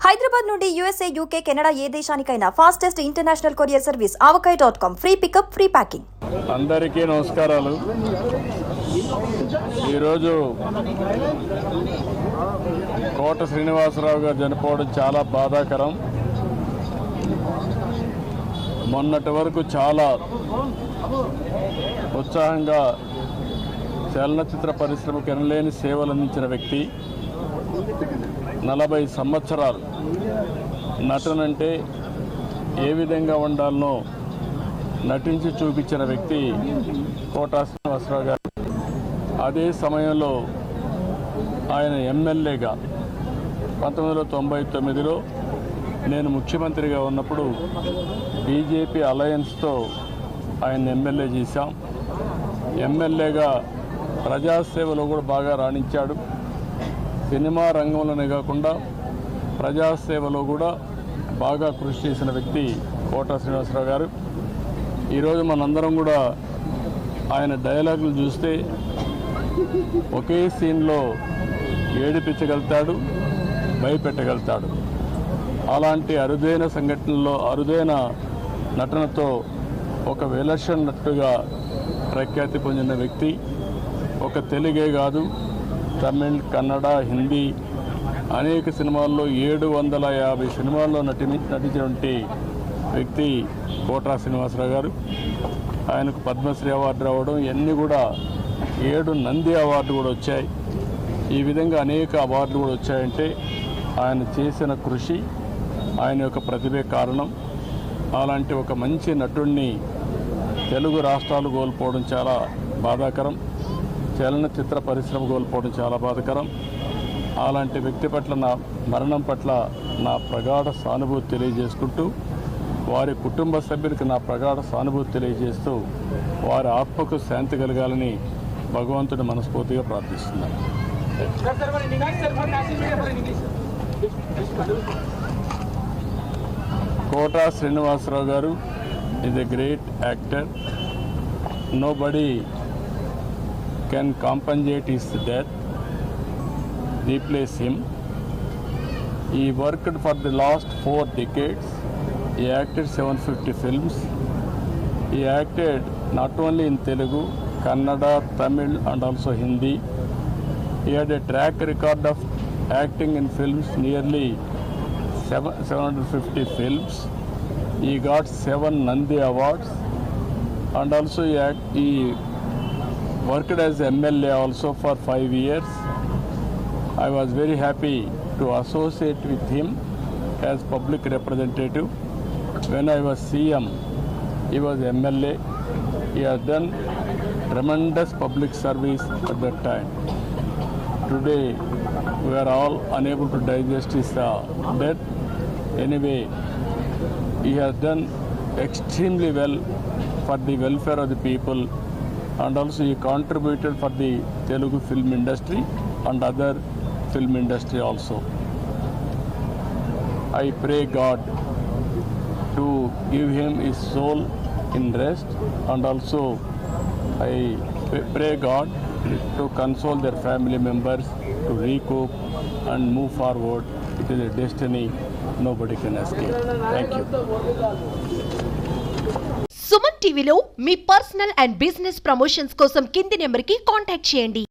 హైదరాబాద్ నుండి USA, UK, Canada ఏ దేశానికైనా fastest international courier service avocai.com. Free pickup, free packing. అందరికీ నమస్కారాలు. ఈరోజు కోట శ్రీనివాసరావు గారు చనిపోవడం చాలా బాధాకరం. మొన్నటి వరకు చాలా ఉత్సాహంగా చలనచిత్ర పరిశ్రమకు ఎనలేని సేవలు అందించిన వ్యక్తి. 40 సంవత్సరాలు నటనంటే ఏ విధంగా ఉండాలనో నటించి చూపించిన వ్యక్తి కోట శ్రీనివాసరావు గారు. అదే సమయంలో ఆయన ఎమ్మెల్యేగా 1999లో నేను ముఖ్యమంత్రిగా ఉన్నప్పుడు బీజేపీ అలయన్స్తో ఆయన ఎమ్మెల్యే చేశాం. ఎమ్మెల్యేగా ప్రజాసేవలో కూడా బాగా రాణించాడు. సినిమా రంగంలోనే కాకుండా ప్రజాసేవలో కూడా బాగా కృషి చేసిన వ్యక్తి కోట శ్రీనివాసరావు గారు. ఈరోజు మనందరం కూడా ఆయన డైలాగులు చూస్తే ఒకే సీన్లో ఏడిపించగలుగుతాడు, భయపెట్టగలుగుతాడు. అలాంటి అరుదైన సంఘటనలో అరుదైన నటనతో ఒక విలక్షణ నటుగా ప్రఖ్యాతి పొందిన వ్యక్తి. ఒక తెలుగే కాదు, తమిళ్, కన్నడ, హిందీ అనేక సినిమాల్లో 750 సినిమాల్లో నటించినటువంటి వ్యక్తి కోట శ్రీనివాసరావు గారు. ఆయనకు పద్మశ్రీ అవార్డు రావడం, ఇవన్నీ కూడా 7 నంది అవార్డు కూడా వచ్చాయి. ఈ విధంగా అనేక అవార్డులు కూడా వచ్చాయంటే ఆయన చేసిన కృషి, ఆయన యొక్క ప్రతిభే కారణం. అలాంటి ఒక మంచి నటుడిని తెలుగు రాష్ట్రాలు కోల్పోవడం చాలా బాధాకరం. చలనచిత్ర పరిశ్రమ కోల్పోవడం చాలా బాధాకరం. అలాంటి వ్యక్తి పట్ల నా మరణం పట్ల నా ప్రగాఢ సానుభూతి తెలియజేసుకుంటూ, వారి కుటుంబ సభ్యులకు నా ప్రగాఢ సానుభూతి తెలియజేస్తూ వారి ఆత్మకు శాంతి కలగాలని భగవంతుని మనస్ఫూర్తిగా ప్రార్థిస్తున్నాను. కోట శ్రీనివాసరావు గారు is a great actor. Nobody can compensate his death, replace him. He worked for the last 4 decades. He acted 750 films. He acted not only in Telugu, Kannada, Tamil and also Hindi. He had a track record of acting in films, nearly 750 films. He got 7 Nandi Awards, and also he worked as MLA also for 5 years. I was very happy to associate with him as public representative. When I was CM, he was MLA. He has done tremendous public service at that time. Today, we are all unable to digest his death. Anyway, he has done extremely well for the welfare of the people, and also he contributed for the Telugu film industry and other film industry also. I pray God to give him his soul in rest, and also I pray God to console their family members, to recoup and move forward. It is a destiny nobody can escape. Thank you. Suman టీవీలో మీ personal and business promotions కోసం కింది నెంబర్కి contact చేయండి.